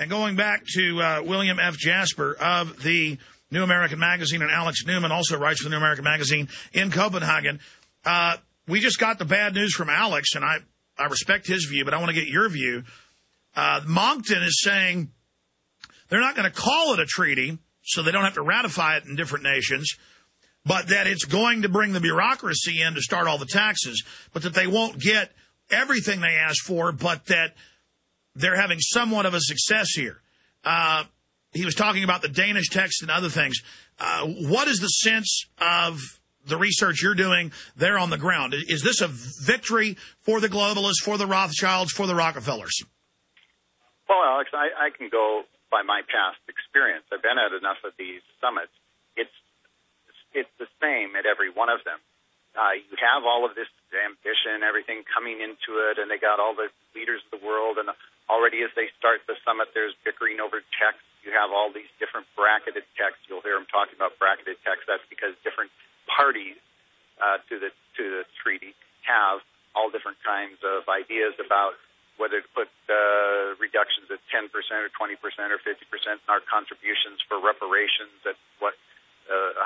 And going back to William F. Jasper of the New American Magazine, and Alex Newman also writes for the New American Magazine in Copenhagen. We just got the bad news from Alex, and I respect his view, but I want to get your view. Moncton is saying they're not going to call it a treaty, so they don't have to ratify it in different nations, but that it's going to bring the bureaucracy in to start all the taxes, but that they won't get everything they asked for, but that they're having somewhat of a success here. He was talking about the Danish text and other things. What is the sense of the research you're doing there on the ground? Is this a victory for the globalists, for the Rothschilds, for the Rockefellers? Well, Alex, I can go by my past experience. I've been at enough of these summits. It's the same at every one of them. You have all of this ambition, everything coming into it, and they got all the leaders of the world, and already as they start the summit, there's bickering over text. You have all these different bracketed texts. You'll hear them talking about bracketed text. That's because different parties to the treaty have all different kinds of ideas about whether to put reductions at 10% or 20% or 50% in our contributions for reparations at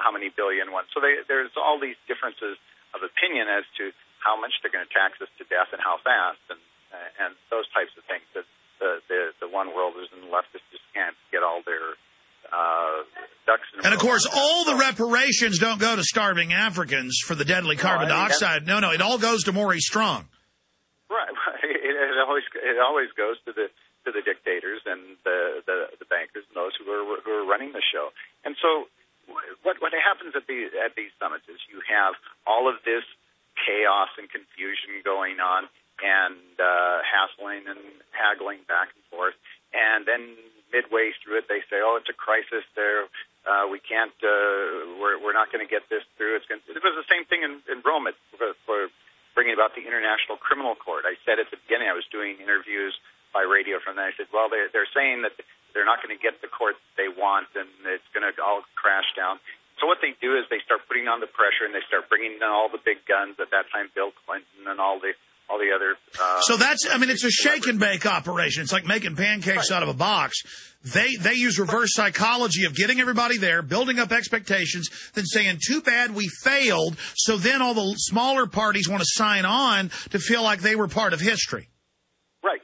how many billion ones. So there's all these differences of opinion as to how much they're going to tax us to death and how fast, and those types of things that the one worlders and the leftists just can't get all their ducks in a row. And of course, all the reparations don't go to starving Africans for the deadly carbon dioxide. No, it all goes to Maurice Strong. Right. It always goes to the dictators and the bankers and those who are running the show. And so what happens at these summits is you have all of this chaos and confusion going on, and hassling and haggling back and forth, and then midway through it they say, "Oh, it's a crisis. There, we can't. We're not going to get this through." It was the same thing in Rome for bringing about the International Criminal Court. I said at the beginning I was doing interviews by radio from there. I said, "Well, they're saying that they're not going to get the court they want, and it's going to all crash down." So what they do is they start putting on the pressure, and they start bringing in all the big guns. At that time, Bill Clinton and all the other. So it's a shake and bake operation. It's like making pancakes out of a box. They use reverse psychology of getting everybody there, building up expectations, then saying, "Too bad we failed." So then all the smaller parties want to sign on to feel like they were part of history. Right.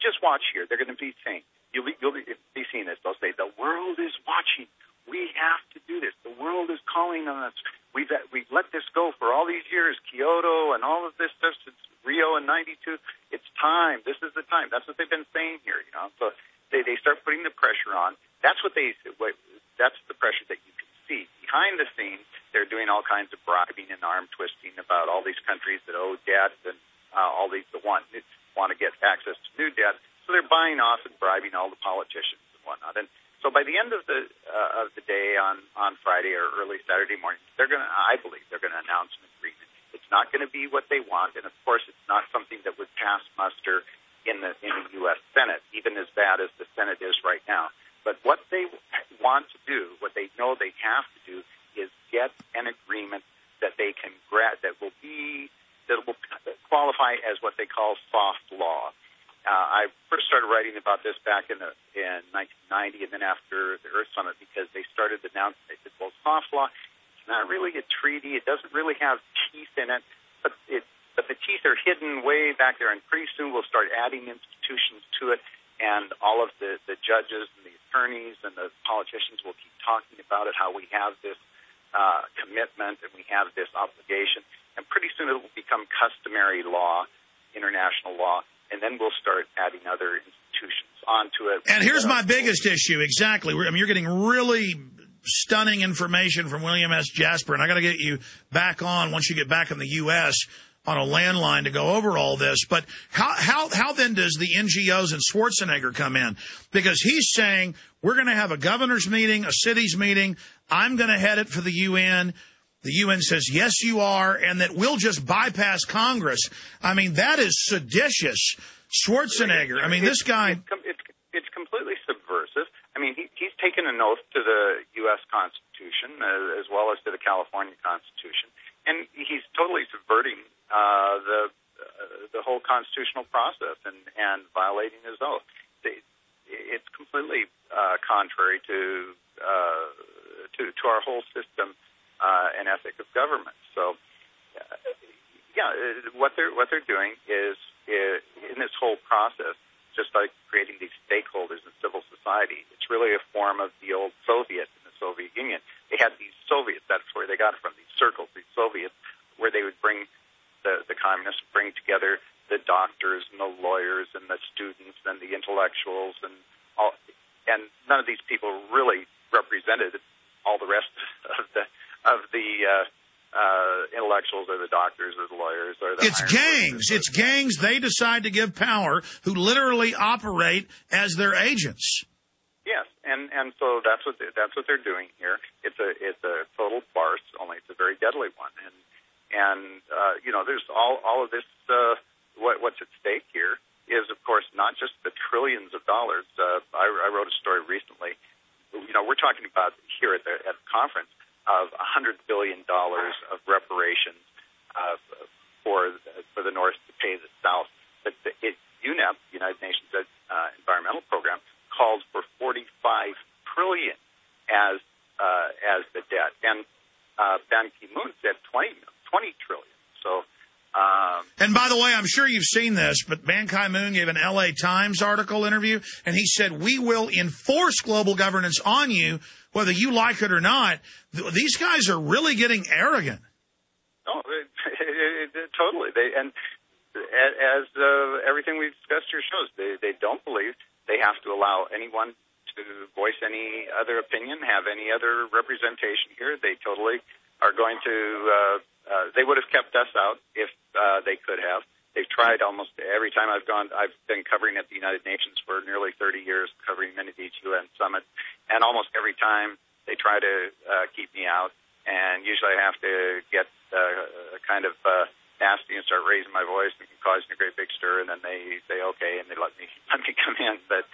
Just watch here. They're going to be saying, you'll be seeing this. They'll say, "The world is watching. We have to do this. The world is calling on us. We've let this go for all these years, Kyoto and all of this stuff since Rio in '92. It's time. This is the time." That's what they've been saying here, So they start putting the pressure on. That's that's the pressure that you can see. Behind the scenes, they're doing all kinds of bribing and arm twisting about all these countries that owe debt and all these that want to get access to new debt. So they're buying off and bribing all the politicians and whatnot. And so by the end of the day on Friday or early Saturday morning, I believe they're going to announce an agreement. It's not going to be what they want, and of course, it's not something that would pass muster in the U.S. Senate, even as bad as the Senate is right now. But what they want to do, what they know they have to do, is get an agreement that they can that will qualify as what they call soft law. I first started writing about this back in 1990, and then after the Earth Summit, because they started announcing, they said, "Well, soft law, it's not really a treaty. It doesn't really have teeth in it, but the teeth are hidden way back there, and pretty soon we'll start adding institutions to it, and all of the judges and the attorneys and the politicians will keep talking about it, how we have this commitment and we have this obligation, and pretty soon it will become customary law, international law, and then we'll start adding other institutions onto it." And here's my biggest issue. Exactly. You're getting really stunning information from William S. Jasper, and I got to get you back on once you get back in the U.S. on a landline to go over all this. But how then does the NGOs and Schwarzenegger come in? Because he's saying, we're going to have a governor's meeting, a city's meeting. I'm going to head it for the UN. The UN says, yes, you are, and that we'll just bypass Congress. I mean, that is seditious. Schwarzenegger, I mean, this guy... It's completely subversive. I mean, he's taken an oath to the U.S. Constitution as well as to the California Constitution, and he's totally subverting the whole constitutional process and violating his oath. It's contrary to our whole system and ethic of government. So, what they're doing is in this whole process, just like creating these stakeholders in civil society. It's really a form of the old Soviet in the Soviet Union. They had these Soviets. That's where they got it from. These circles, these Soviets, where they would bring the communists bring together the doctors and the lawyers and the students and the intellectuals and all. And none of these people really represented all the rest of the intellectuals or the doctors or the lawyers or the... It's gangs. It's gangs they decide to give power who literally operate as their agents. Yes, and so that's what they're doing here. It's a total farce, only it's a very deadly one. And there's all of this. What's at stake here is, of course, not just the trillions of dollars. I wrote a story recently. We're talking about here at the conference of $100 billion of reparations for the North to pay the South. But UNEP, United Nations Environmental Program, called for $45 trillion as the debt, and Ban Ki-moon said $20 trillion. So. And by the way, I'm sure you've seen this, but Ban Ki-moon gave an LA Times article interview, and he said, we will enforce global governance on you, whether you like it or not. These guys are really getting arrogant. Oh, totally. As everything we've discussed here shows, they don't believe they have to allow anyone to voice any other opinion, have any other representation here. They totally are going to... they would have kept us out if they could have. They've tried almost every time I've gone. I've been covering at the United Nations for nearly 30 years, covering many of these UN summits, and almost every time they try to keep me out. And usually I have to get kind of nasty and start raising my voice and causing a great big stir, and then they say okay, and they let me come in. But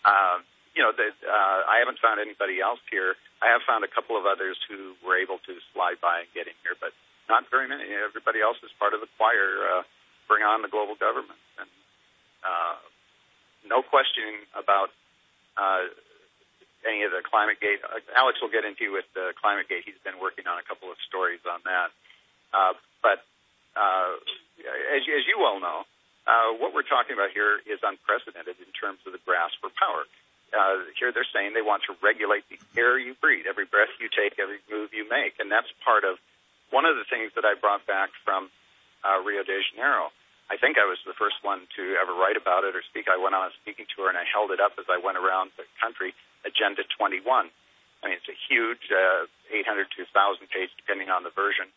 I haven't found anybody else here. I have found a couple of others who were able to slide by and get in here, but not very many. Everybody else is part of the choir. Bring on the global government. And no questioning about any of the climate gate. Alex will get into with the climate gate. He's been working on a couple of stories on that. But as you well know, what we're talking about here is unprecedented in terms of the grasp for power. Here they're saying they want to regulate the air you breathe, every breath you take, every move you make. And that's part of one of the things that I brought back from Rio de Janeiro. I think I was the first one to ever write about it or speak. I went on a speaking tour, and I held it up as I went around the country, Agenda 21. I mean, it's a huge 800 to 1,000 page, depending on the version,